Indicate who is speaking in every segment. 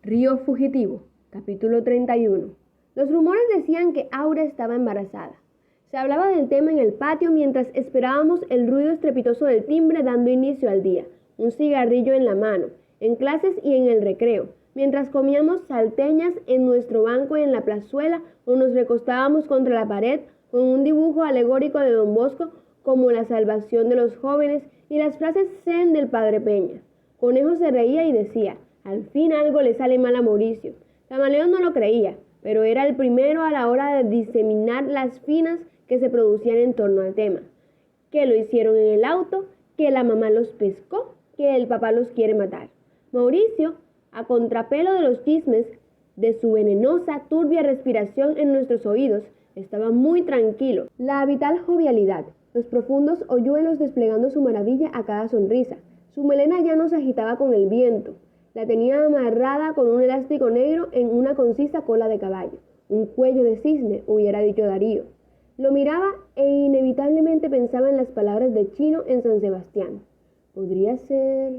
Speaker 1: Río Fugitivo, capítulo 31. Los rumores decían que Aura estaba embarazada. Se hablaba del tema en el patio mientras esperábamos el ruido estrepitoso del timbre dando inicio al día, un cigarrillo en la mano, en clases y en el recreo, mientras comíamos salteñas en nuestro banco en la plazuela o nos recostábamos contra la pared con un dibujo alegórico de Don Bosco como la salvación de los jóvenes y las frases zen del Padre Peña. Conejo se reía y decía: al fin algo le sale mal a Mauricio. Camaleón no lo creía, pero era el primero a la hora de diseminar las finas que se producían en torno al tema. Que lo hicieron en el auto, que la mamá los pescó, que el papá los quiere matar. Mauricio, a contrapelo de los chismes de su venenosa, turbia respiración en nuestros oídos, estaba muy tranquilo. La vital jovialidad, los profundos hoyuelos desplegando su maravilla a cada sonrisa. Su melena ya no se agitaba con el viento. La tenía amarrada con un elástico negro en una concisa cola de caballo. Un cuello de cisne, hubiera dicho Darío. Lo miraba e inevitablemente pensaba en las palabras de Chino en San Sebastián. Podría ser...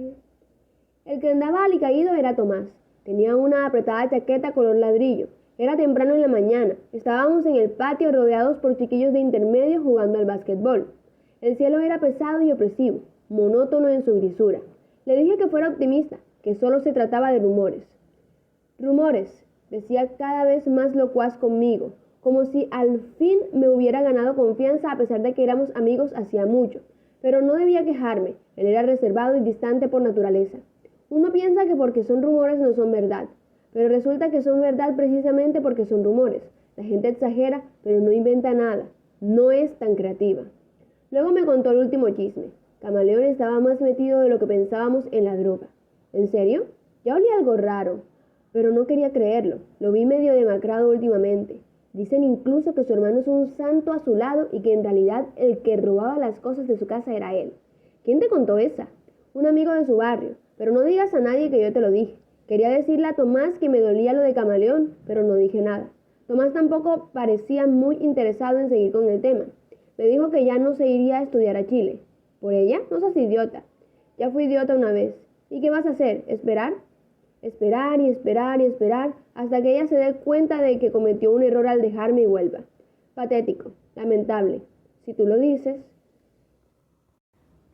Speaker 1: El que andaba alicaído era Tomás. Tenía una apretada chaqueta color ladrillo. Era temprano en la mañana. Estábamos en el patio rodeados por chiquillos de intermedio jugando al básquetbol. El cielo era pesado y opresivo, monótono en su grisura. Le dije que fuera optimista, que solo se trataba de rumores. Rumores, decía cada vez más locuaz conmigo, como si al fin me hubiera ganado confianza a pesar de que éramos amigos hacía mucho. Pero no debía quejarme, él era reservado y distante por naturaleza. Uno piensa que porque son rumores no son verdad, pero resulta que son verdad precisamente porque son rumores. La gente exagera, pero no inventa nada, no es tan creativa. Luego me contó el último chisme. Camaleón estaba más metido de lo que pensábamos en la droga. ¿En serio? Ya olía algo raro, pero no quería creerlo. Lo vi medio demacrado últimamente. Dicen incluso que su hermano es un santo a su lado y que en realidad el que robaba las cosas de su casa era él. ¿Quién te contó esa? Un amigo de su barrio, pero no digas a nadie que yo te lo dije. Quería decirle a Tomás que me dolía lo de Camaleón, pero no dije nada. Tomás tampoco parecía muy interesado en seguir con el tema. Me dijo que ya no se iría a estudiar a Chile. ¿Por ella? No seas idiota. Ya fui idiota una vez. ¿Y qué vas a hacer? ¿Esperar? Esperar y esperar y esperar hasta que ella se dé cuenta de que cometió un error al dejarme y vuelva. Patético, lamentable. Si tú lo dices.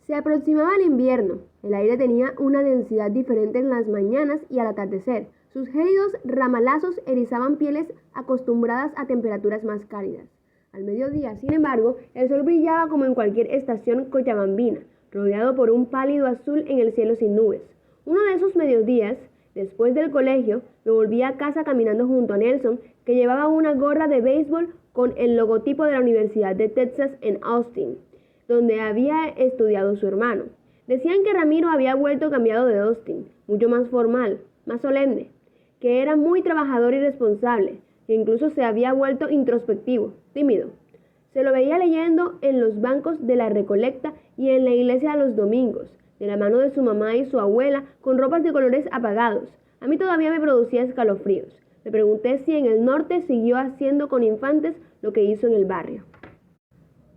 Speaker 1: Se aproximaba el invierno. El aire tenía una densidad diferente en las mañanas y al atardecer. Sus gélidos ramalazos erizaban pieles acostumbradas a temperaturas más cálidas. Al mediodía, sin embargo, el sol brillaba como en cualquier estación cochabambina, rodeado por un pálido azul en el cielo sin nubes. Uno de esos mediodías, después del colegio, me volví a casa caminando junto a Nelson, que llevaba una gorra de béisbol con el logotipo de la Universidad de Texas en Austin, donde había estudiado su hermano. Decían que Ramiro había vuelto cambiado de Austin, mucho más formal, más solemne, que era muy trabajador y responsable, que incluso se había vuelto introspectivo, tímido. Se lo veía leyendo en los bancos de la Recolecta y en la iglesia los domingos, de la mano de su mamá y su abuela, con ropas de colores apagados. A mí todavía me producía escalofríos. Me pregunté si en el norte siguió haciendo con infantes lo que hizo en el barrio.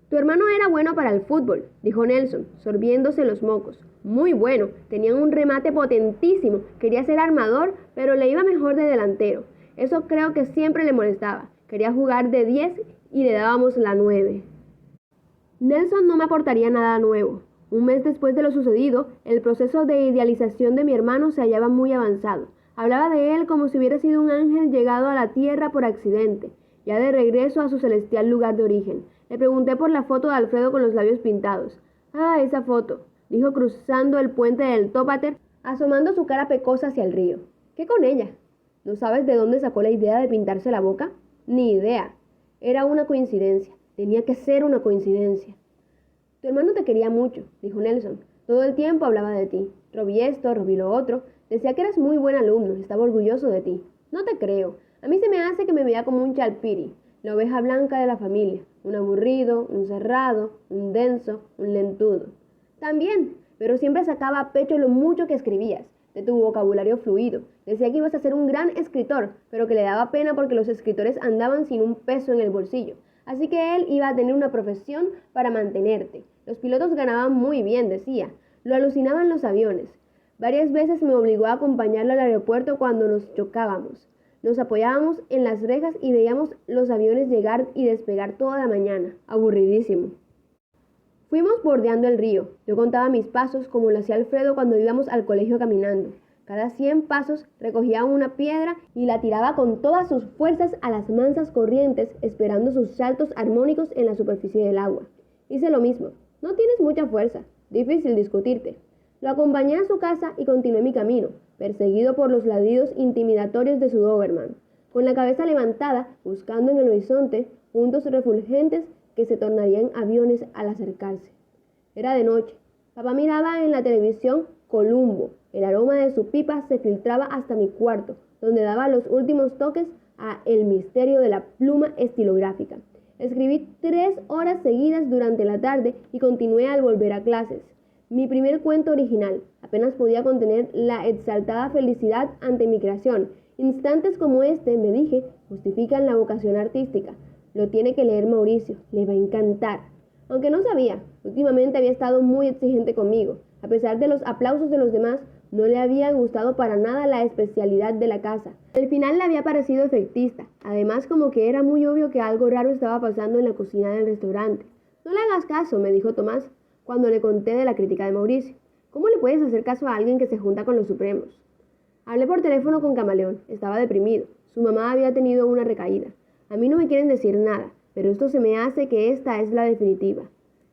Speaker 1: Tu hermano era bueno para el fútbol, dijo Nelson, sorbiéndose los mocos. Muy bueno, tenía un remate potentísimo, quería ser armador, pero le iba mejor de delantero. Eso creo que siempre le molestaba. Quería jugar de 10 y le dábamos la 9. Nelson no me aportaría nada nuevo. Un mes después de lo sucedido, el proceso de idealización de mi hermano se hallaba muy avanzado. Hablaba de él como si hubiera sido un ángel llegado a la tierra por accidente, ya de regreso a su celestial lugar de origen. Le pregunté por la foto de Alfredo con los labios pintados. Ah, esa foto, dijo cruzando el puente del Tópater, asomando su cara pecosa hacia el río. ¿Qué con ella? ¿No sabes de dónde sacó la idea de pintarse la boca? Ni idea. Era una coincidencia. Tenía que ser una coincidencia. Tu hermano te quería mucho, dijo Nelson. Todo el tiempo hablaba de ti. Robí esto, robí lo otro. Decía que eras muy buen alumno. Estaba orgulloso de ti. No te creo. A mí se me hace que me veía como un chalpiri, la oveja blanca de la familia. Un aburrido, un cerrado, un denso, un lentudo. También, pero siempre sacaba a pecho lo mucho que escribías, de tu vocabulario fluido. Decía que ibas a ser un gran escritor, pero que le daba pena porque los escritores andaban sin un peso en el bolsillo. Así que él iba a tener una profesión para mantenerte. Los pilotos ganaban muy bien, decía. Lo alucinaban los aviones. Varias veces me obligó a acompañarlo al aeropuerto cuando nos chocábamos. Nos apoyábamos en las rejas y veíamos los aviones llegar y despegar toda la mañana. Aburridísimo. Fuimos bordeando el río. Yo contaba mis pasos como lo hacía Alfredo cuando íbamos al colegio caminando. Cada 100 pasos recogía una piedra y la tiraba con todas sus fuerzas a las mansas corrientes, esperando sus saltos armónicos en la superficie del agua. Hice lo mismo. No tienes mucha fuerza. Difícil discutirte. Lo acompañé a su casa y continué mi camino, perseguido por los ladridos intimidatorios de su Doberman, con la cabeza levantada, buscando en el horizonte puntos refulgentes que se tornarían aviones al acercarse. Era de noche. Papá miraba en la televisión Columbo. El aroma de su pipa se filtraba hasta mi cuarto, donde daba los últimos toques a El misterio de la pluma estilográfica. Escribí 3 horas seguidas durante la tarde y continué al volver a clases. Mi primer cuento original. Apenas podía contener la exaltada felicidad ante mi creación. Instantes como este, me dije, justifican la vocación artística. Lo tiene que leer Mauricio, le va a encantar. Aunque no sabía, últimamente había estado muy exigente conmigo. A pesar de los aplausos de los demás, no le había gustado para nada la especialidad de la casa. Al final le había parecido efectista. Además, como que era muy obvio que algo raro estaba pasando en la cocina del restaurante. No le hagas caso, me dijo Tomás, cuando le conté de la crítica de Mauricio. ¿Cómo le puedes hacer caso a alguien que se junta con los supremos? Hablé por teléfono con Camaleón. Estaba deprimido. Su mamá había tenido una recaída. A mí no me quieren decir nada, pero esto se me hace que esta es la definitiva.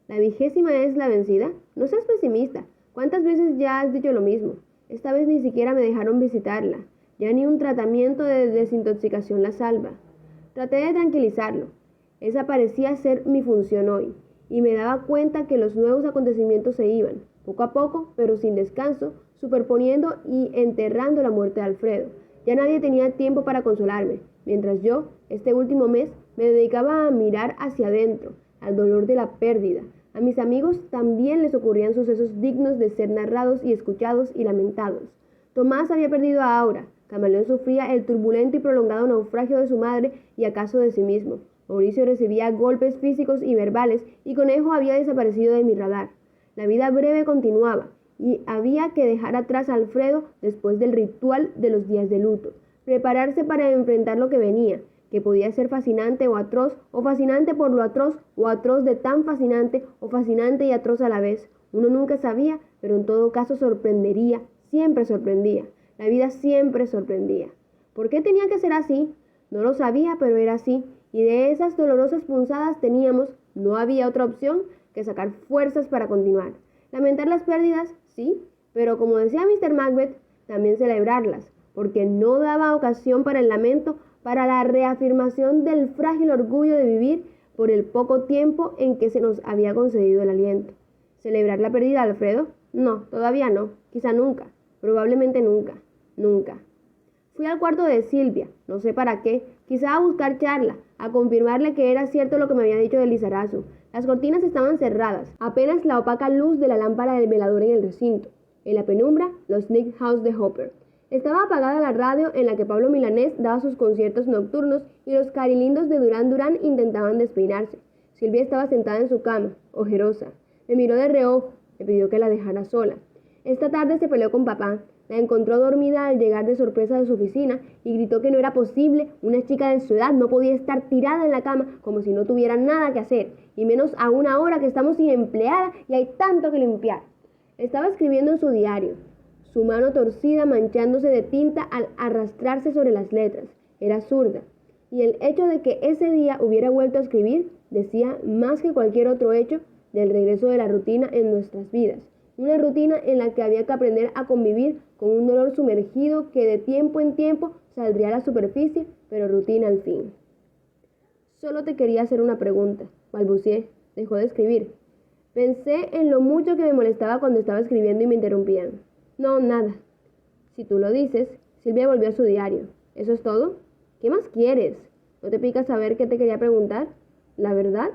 Speaker 1: ¿La 20ª es la vencida? No seas pesimista. ¿Cuántas veces ya has dicho lo mismo? Esta vez ni siquiera me dejaron visitarla. Ya ni un tratamiento de desintoxicación la salva. Traté de tranquilizarlo. Esa parecía ser mi función hoy, y me daba cuenta que los nuevos acontecimientos se iban, poco a poco, pero sin descanso, superponiendo y enterrando la muerte de Alfredo. Ya nadie tenía tiempo para consolarme, mientras yo, este último mes, me dedicaba a mirar hacia adentro, al dolor de la pérdida. A mis amigos también les ocurrían sucesos dignos de ser narrados y escuchados y lamentados. Tomás había perdido a Aura. Camaleón sufría el turbulento y prolongado naufragio de su madre y acaso de sí mismo. Mauricio recibía golpes físicos y verbales y Conejo había desaparecido de mi radar. La vida breve continuaba y había que dejar atrás a Alfredo después del ritual de los días de luto. Prepararse para enfrentar lo que venía, que podía ser fascinante o atroz, o fascinante por lo atroz, o atroz de tan fascinante, o fascinante y atroz a la vez. Uno nunca sabía, pero en todo caso sorprendería, siempre sorprendía. La vida siempre sorprendía. ¿Por qué tenía que ser así? No lo sabía, pero era así. Y de esas dolorosas punzadas no había otra opción que sacar fuerzas para continuar. Lamentar las pérdidas, sí, pero como decía Mr. Macbeth, también celebrarlas, porque no daba ocasión para el lamento, para la reafirmación del frágil orgullo de vivir por el poco tiempo en que se nos había concedido el aliento. ¿Celebrar la pérdida de Alfredo? No, todavía no, quizá nunca, probablemente nunca, nunca. Fui al cuarto de Silvia, no sé para qué, quizá a buscar charla, a confirmarle que era cierto lo que me había dicho de Lizarazu. Las cortinas estaban cerradas, apenas la opaca luz de la lámpara del velador en el recinto. En la penumbra, los Nick House de Hopper. Estaba apagada la radio en la que Pablo Milanés daba sus conciertos nocturnos y los carilindos de Durán Durán intentaban despeinarse. Silvia estaba sentada en su cama, ojerosa. Me miró de reojo, me pidió que la dejara sola. Esta tarde se peleó con papá. La encontró dormida al llegar de sorpresa de su oficina y gritó que no era posible. Una chica de su edad no podía estar tirada en la cama como si no tuviera nada que hacer, y menos a una hora que estamos sin empleada y hay tanto que limpiar. Estaba escribiendo en su diario, su mano torcida manchándose de tinta al arrastrarse sobre las letras. Era zurda, y el hecho de que ese día hubiera vuelto a escribir decía más que cualquier otro hecho del regreso de la rutina en nuestras vidas. Una rutina en la que había que aprender a convivir con un dolor sumergido que de tiempo en tiempo saldría a la superficie, pero rutina al fin. Solo te quería hacer una pregunta, balbuceé. Dejó de escribir. Pensé en lo mucho que me molestaba cuando estaba escribiendo y me interrumpían. No, nada. Si tú lo dices, Silvia volvió a su diario. ¿Eso es todo? ¿Qué más quieres? ¿No te pica saber qué te quería preguntar? ¿La verdad?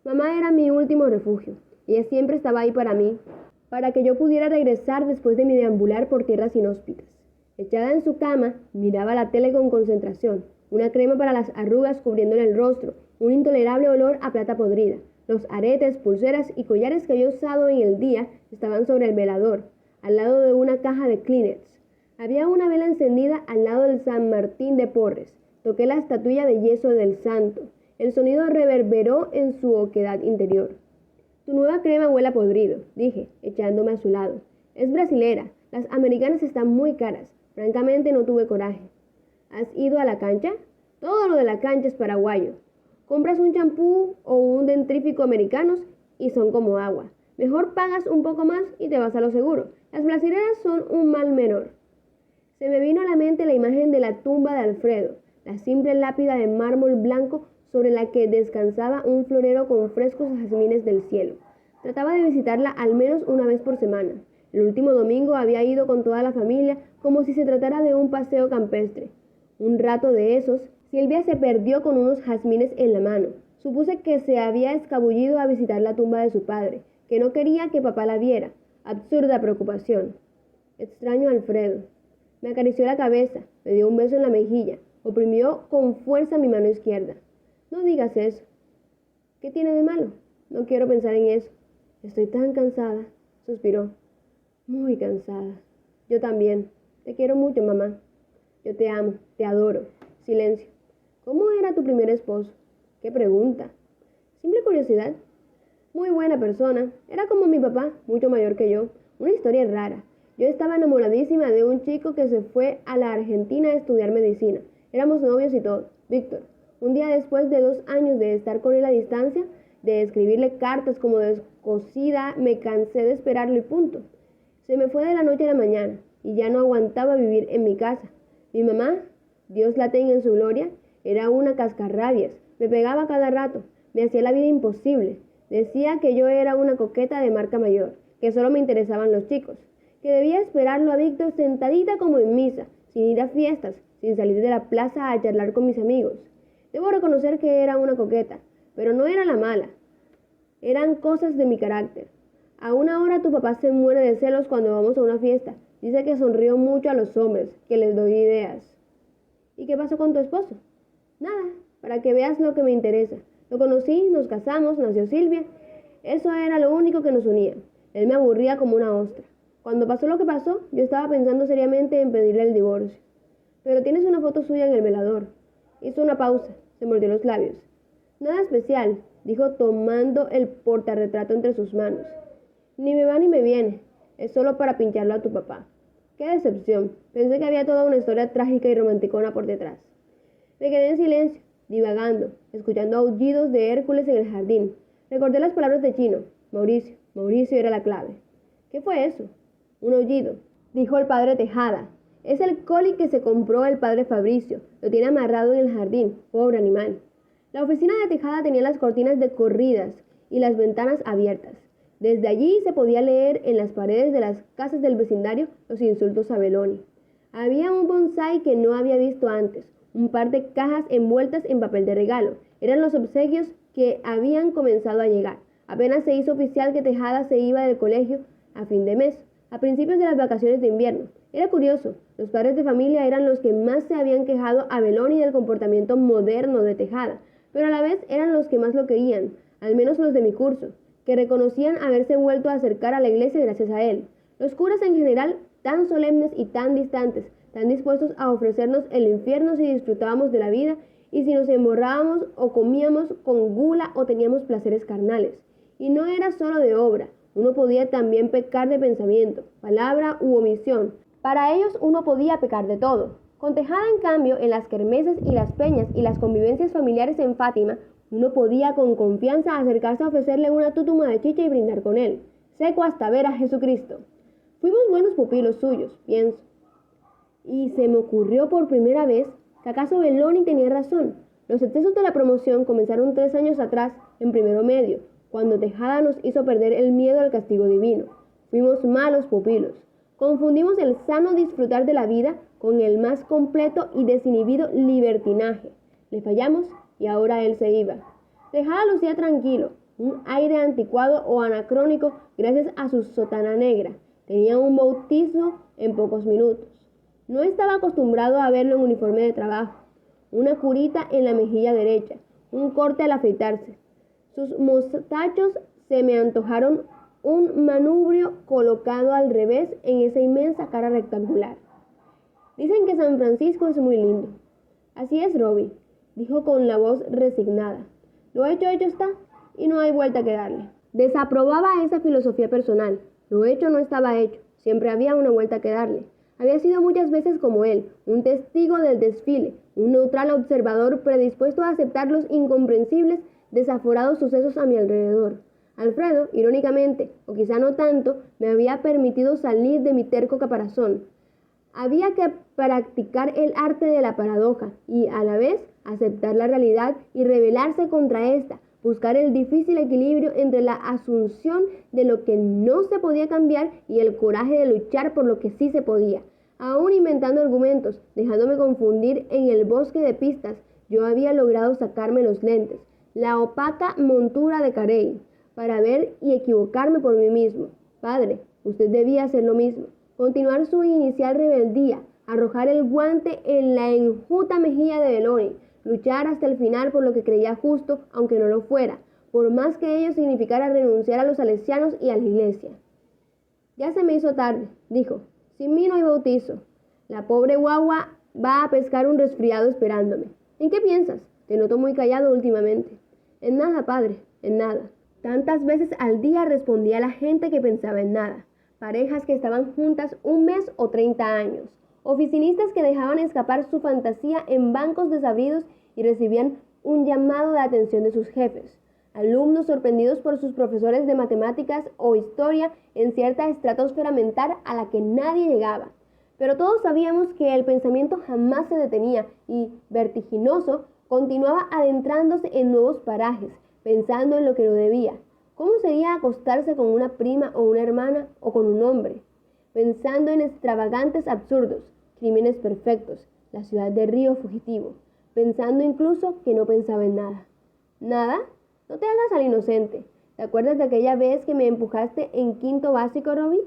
Speaker 1: Mamá era mi último refugio. Ella siempre estaba ahí para mí, para que yo pudiera regresar después de mi deambular por tierras inhóspitas. Echada en su cama, miraba la tele con concentración, una crema para las arrugas cubriéndole el rostro, un intolerable olor a plata podrida. Los aretes, pulseras y collares que había usado en el día estaban sobre el velador. al lado de una caja de Kleenex. Había una vela encendida al lado del San Martín de Porres. Toqué la estatuilla de yeso del santo. El sonido reverberó en su oquedad interior. Tu nueva crema huele a podrido, dije, echándome a su lado. Es brasilera. Las americanas están muy caras. Francamente no tuve coraje. ¿Has ido a la cancha? Todo lo de la cancha es paraguayo. Compras un champú o un dentrífico americanos y son como agua. Mejor pagas un poco más y te vas a lo seguro. Las brasileras son un mal menor. Se me vino a la mente la imagen de la tumba de Alfredo, la simple lápida de mármol blanco sobre la que descansaba un florero con frescos jazmines del cielo. Trataba de visitarla al menos una vez por semana. El último domingo había ido con toda la familia como si se tratara de un paseo campestre. Un rato de esos, Silvia se perdió con unos jazmines en la mano. Supuse que se había escabullido a visitar la tumba de su padre, que no quería que papá la viera. Absurda preocupación. Extraño a Alfredo. Me acarició la cabeza, me dio un beso en la mejilla, oprimió con fuerza mi mano izquierda. No digas eso. ¿Qué tiene de malo? No quiero pensar en eso. Estoy tan cansada, suspiró. Muy cansada. Yo también. Te quiero mucho, mamá. Yo te amo, te adoro. Silencio. ¿Cómo era tu primer esposo? ¿Qué pregunta? Simple curiosidad. Muy buena persona. Era como mi papá, mucho mayor que yo. Una historia rara. Yo estaba enamoradísima de un chico que se fue a la Argentina a estudiar medicina. Éramos novios y todo. Víctor. Un día después de 2 años de estar con él a distancia, de escribirle cartas como descosida, me cansé de esperarlo y punto. Se me fue de la noche a la mañana y ya no aguantaba vivir en mi casa. Mi mamá, Dios la tenga en su gloria, era una cascarrabias. Me pegaba cada rato, me hacía la vida imposible. Decía que yo era una coqueta de marca mayor, que solo me interesaban los chicos, que debía esperarlo a Víctor sentadita como en misa, sin ir a fiestas, sin salir de la plaza a charlar con mis amigos. Debo reconocer que era una coqueta, pero no era la mala. Eran cosas de mi carácter. Aún ahora tu papá se muere de celos cuando vamos a una fiesta. Dice que sonrío mucho a los hombres, que les doy ideas. ¿Y qué pasó con tu esposo? Nada, para que veas lo que me interesa. Lo conocí, nos casamos, nació Silvia. Eso era lo único que nos unía. Él me aburría como una ostra. Cuando pasó lo que pasó, yo estaba pensando seriamente en pedirle el divorcio. Pero tienes una foto suya en el velador. Hizo una pausa, se mordió los labios. Nada especial, dijo tomando el portarretrato entre sus manos. Ni me va ni me viene, es solo para pincharlo a tu papá. Qué decepción, pensé que había toda una historia trágica y romanticona por detrás. Me quedé en silencio, divagando, escuchando aullidos de Hércules en el jardín. Recordé las palabras de Chino. Mauricio, Mauricio era la clave. ¿Qué fue eso? Un aullido, dijo el padre Tejada. Es el collie que se compró el padre Fabricio. Lo tiene amarrado en el jardín. Pobre animal. La oficina de Tejada tenía las cortinas de corridas y las ventanas abiertas. Desde allí se podía leer en las paredes de las casas del vecindario los insultos a Belloni. Había un bonsái que no había visto antes, un par de cajas envueltas en papel de regalo. Eran los obsequios que habían comenzado a llegar. Apenas se hizo oficial que Tejada se iba del colegio a fin de mes, a principios de las vacaciones de invierno. Era curioso, los padres de familia eran los que más se habían quejado a Belloni del comportamiento moderno de Tejada, pero a la vez eran los que más lo querían, al menos los de mi curso, que reconocían haberse vuelto a acercar a la iglesia gracias a él. Los curas en general, tan solemnes y tan distantes, tan dispuestos a ofrecernos el infierno si disfrutábamos de la vida y si nos emborrábamos o comíamos con gula o teníamos placeres carnales. Y no era solo de obra, uno podía también pecar de pensamiento, palabra u omisión. Para ellos uno podía pecar de todo. Con Tejada, en cambio, en las kermeses y las peñas y las convivencias familiares en Fátima, uno podía con confianza acercarse a ofrecerle una tútuma de chicha y brindar con él, seco hasta ver a Jesucristo. Fuimos buenos pupilos suyos, pienso. Y se me ocurrió por primera vez que acaso Belloni tenía razón. Los excesos de la promoción comenzaron 3 años atrás, en primero medio, cuando Tejada nos hizo perder el miedo al castigo divino. Fuimos malos pupilos. Confundimos el sano disfrutar de la vida con el más completo y desinhibido libertinaje. Le fallamos y ahora él se iba. Tejada lucía tranquilo, un aire anticuado o anacrónico gracias a su sotana negra. Tenía un bautismo en pocos minutos. No estaba acostumbrado a verlo en uniforme de trabajo. Una curita en la mejilla derecha, un corte al afeitarse. Sus mostachos se me antojaron un manubrio colocado al revés en esa inmensa cara rectangular. Dicen que San Francisco es muy lindo. Así es, Robbie, dijo con la voz resignada. Lo hecho está, y no hay vuelta que darle. Desaprobaba esa filosofía personal. Lo hecho no estaba hecho, siempre había una vuelta que darle. Había sido muchas veces como él, un testigo del desfile, un neutral observador predispuesto a aceptar los incomprensibles, desaforados sucesos a mi alrededor. Alfredo, irónicamente, o quizá no tanto, me había permitido salir de mi terco caparazón. Había que practicar el arte de la paradoja y, a la vez, aceptar la realidad y rebelarse contra esta, buscar el difícil equilibrio entre la asunción de lo que no se podía cambiar y el coraje de luchar por lo que sí se podía. Aún inventando argumentos, dejándome confundir en el bosque de pistas, yo había logrado sacarme los lentes, la opaca montura de Carey, para ver y equivocarme por mí mismo. Padre, usted debía hacer lo mismo, continuar su inicial rebeldía, arrojar el guante en la enjuta mejilla de Beloni, luchar hasta el final por lo que creía justo, aunque no lo fuera, por más que ello significara renunciar a los salesianos y a la iglesia. Ya se me hizo tarde, dijo. Sin mí no hay bautizo. La pobre guagua va a pescar un resfriado esperándome. ¿En qué piensas? Te noto muy callado últimamente. En nada, padre, en nada. Tantas veces al día respondía a la gente que pensaba en nada. Parejas que estaban juntas un mes o 30 años. Oficinistas que dejaban escapar su fantasía en bancos desabridos y recibían un llamado de atención de sus jefes. Alumnos sorprendidos por sus profesores de matemáticas o historia en cierta estratosfera mental a la que nadie llegaba. Pero todos sabíamos que el pensamiento jamás se detenía y, vertiginoso, continuaba adentrándose en nuevos parajes, pensando en lo que no debía. ¿Cómo sería acostarse con una prima o una hermana o con un hombre? Pensando en extravagantes absurdos, crímenes perfectos, la ciudad de Río fugitivo, pensando incluso que no pensaba en nada. ¿Nada? No te hagas al inocente. ¿Te acuerdas de aquella vez que me empujaste en quinto básico, Robbie?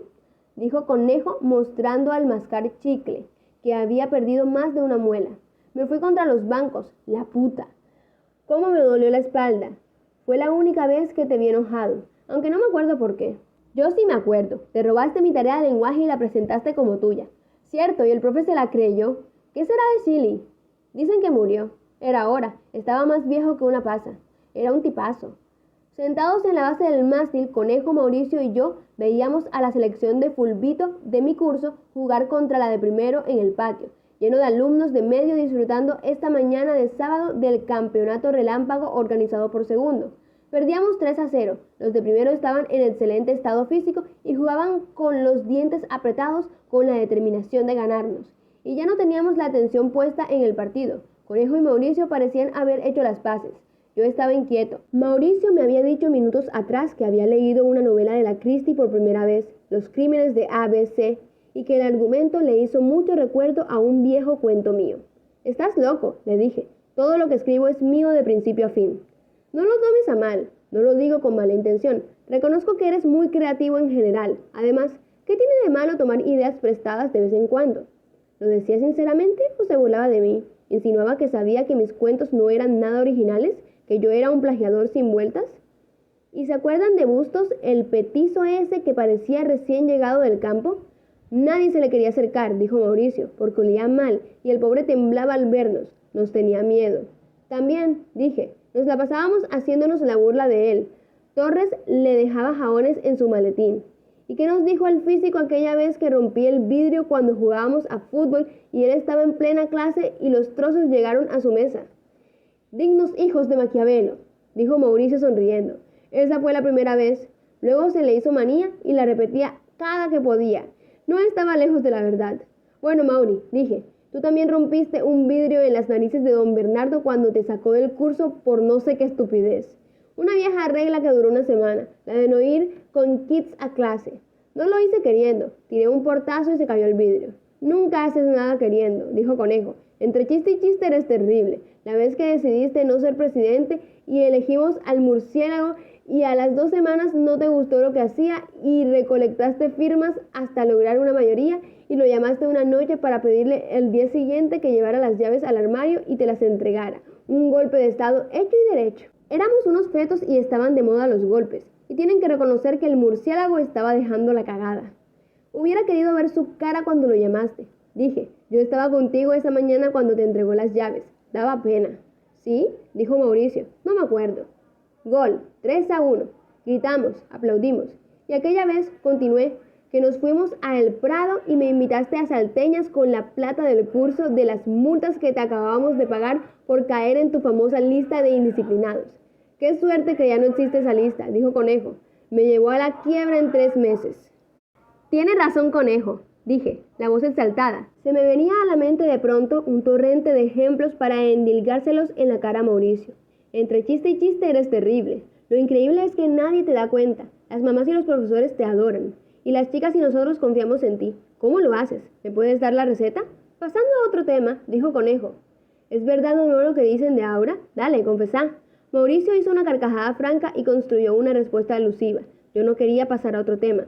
Speaker 1: Dijo Conejo mostrando al mascar chicle, que había perdido más de una muela. Me fui contra los bancos, la puta. ¿Cómo me dolió la espalda? Fue la única vez que te vi enojado, aunque no me acuerdo por qué. Yo sí me acuerdo. Te robaste mi tarea de lenguaje y la presentaste como tuya. Cierto, y el profe se la creyó. ¿Qué será de Silly? Dicen que murió. Era hora. Estaba más viejo que una pasa. Era un tipazo. Sentados en la base del mástil, Conejo, Mauricio y yo veíamos a la selección de Fulbito de mi curso jugar contra la de primero en el patio, lleno de alumnos de medio disfrutando esta mañana de sábado del campeonato relámpago organizado por segundo. Perdíamos 3-0. Los de primero estaban en excelente estado físico y jugaban con los dientes apretados con la determinación de ganarnos. Y ya no teníamos la atención puesta en el partido. Conejo y Mauricio parecían haber hecho las paces. Yo estaba inquieto. Mauricio me había dicho minutos atrás que había leído una novela de la Christie por primera vez, Los crímenes de ABC, y que el argumento le hizo mucho recuerdo a un viejo cuento mío. «Estás loco», le dije. «Todo lo que escribo es mío de principio a fin». «No lo tomes a mal, no lo digo con mala intención. Reconozco que eres muy creativo en general. Además, ¿qué tiene de malo tomar ideas prestadas de vez en cuando?» ¿Lo decía sinceramente o se burlaba de mí? ¿Insinuaba que sabía que mis cuentos no eran nada originales? ¿Que yo era un plagiador sin vueltas? ¿Y se acuerdan de Bustos, el petizo ese que parecía recién llegado del campo? Nadie se le quería acercar, dijo Mauricio, porque olía mal y el pobre temblaba al vernos. Nos tenía miedo. También, dije, nos la pasábamos haciéndonos la burla de él. Torres le dejaba jabones en su maletín. ¿Y qué nos dijo el físico aquella vez que rompí el vidrio cuando jugábamos a fútbol y él estaba en plena clase y los trozos llegaron a su mesa? «Dignos hijos de Maquiavelo», dijo Mauricio sonriendo. Esa fue la primera vez. Luego se le hizo manía y la repetía cada que podía. No estaba lejos de la verdad. «Bueno, Mauri», dije, «tú también rompiste un vidrio en las narices de don Bernardo cuando te sacó del curso por no sé qué estupidez. Una vieja regla que duró una semana, la de no ir con kits a clase. No lo hice queriendo. Tiré un portazo y se cayó el vidrio». «Nunca haces nada queriendo», dijo Conejo. «Entre chiste y chiste eres terrible. La vez que decidiste no ser presidente y elegimos al murciélago y a las 2 semanas no te gustó lo que hacía y recolectaste firmas hasta lograr una mayoría y lo llamaste una noche para pedirle el día siguiente que llevara las llaves al armario y te las entregara. Un golpe de estado hecho y derecho». Éramos unos fetos y estaban de moda los golpes. y tienen que reconocer que el murciélago estaba dejando la cagada. Hubiera querido ver su cara cuando lo llamaste. Dije, yo estaba contigo esa mañana cuando te entregó las llaves. Daba pena. ¿Sí? Dijo Mauricio. No me acuerdo. Gol, 3-1. Gritamos, aplaudimos. Y aquella vez, continué, que nos fuimos a El Prado y me invitaste a salteñas con la plata del curso de las multas que te acabábamos de pagar por caer en tu famosa lista de indisciplinados. Qué suerte que ya no existe esa lista, dijo Conejo. Me llevó a la quiebra en 3 meses. Tienes razón, Conejo, dije, la voz exaltada. Se me venía a la mente de pronto un torrente de ejemplos para endilgárselos en la cara a Mauricio. Entre chiste y chiste eres terrible. Lo increíble es que nadie te da cuenta. Las mamás y los profesores te adoran. Y las chicas y nosotros confiamos en ti. ¿Cómo lo haces? ¿Me puedes dar la receta? Pasando a otro tema, dijo Conejo. ¿Es verdad o no lo que dicen de Aura? Dale, confesá. Mauricio hizo una carcajada franca y construyó una respuesta alusiva. Yo no quería pasar a otro tema.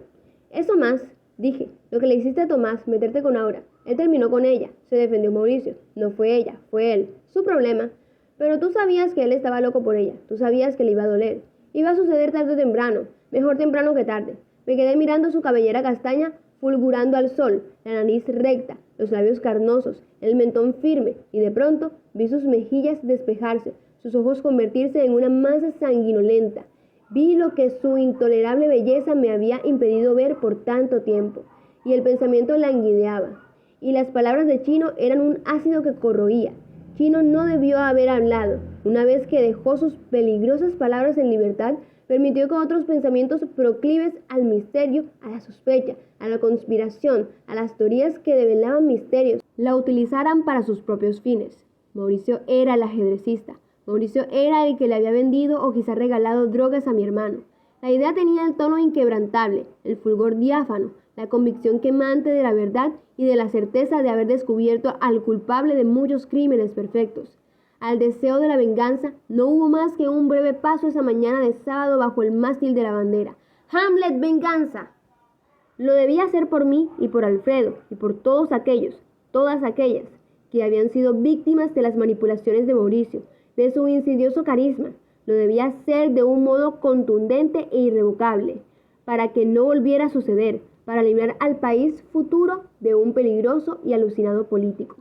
Speaker 1: Eso más, dije, lo que le hiciste a Tomás, meterte con Aura. Él terminó con ella, se defendió Mauricio. No fue ella, fue él. Su problema. Pero tú sabías que él estaba loco por ella. Tú sabías que le iba a doler. Iba a suceder tarde o temprano. Mejor temprano que tarde. Me quedé mirando su cabellera castaña fulgurando al sol, la nariz recta, los labios carnosos, el mentón firme, y de pronto vi sus mejillas despejarse, sus ojos convertirse en una masa sanguinolenta. Vi lo que su intolerable belleza me había impedido ver por tanto tiempo, y el pensamiento languideaba. Y las palabras de Chino eran un ácido que corroía. Chino no debió haber hablado. Una vez que dejó sus peligrosas palabras en libertad, permitió que otros pensamientos proclives al misterio, a la sospecha, a la conspiración, a las teorías que develaban misterios, la utilizaran para sus propios fines. Mauricio era el ajedrecista. Mauricio era el que le había vendido o quizá regalado drogas a mi hermano. La idea tenía el tono inquebrantable, el fulgor diáfano, la convicción quemante de la verdad y de la certeza de haber descubierto al culpable de muchos crímenes perfectos. Al deseo de la venganza no hubo más que un breve paso esa mañana de sábado bajo el mástil de la bandera. ¡Hamlet, venganza! Lo debía hacer por mí y por Alfredo y por todos aquellos, todas aquellas, que habían sido víctimas de las manipulaciones de Mauricio, de su insidioso carisma. Lo debía hacer de un modo contundente e irrevocable, para que no volviera a suceder, para librar al país futuro de un peligroso y alucinado político.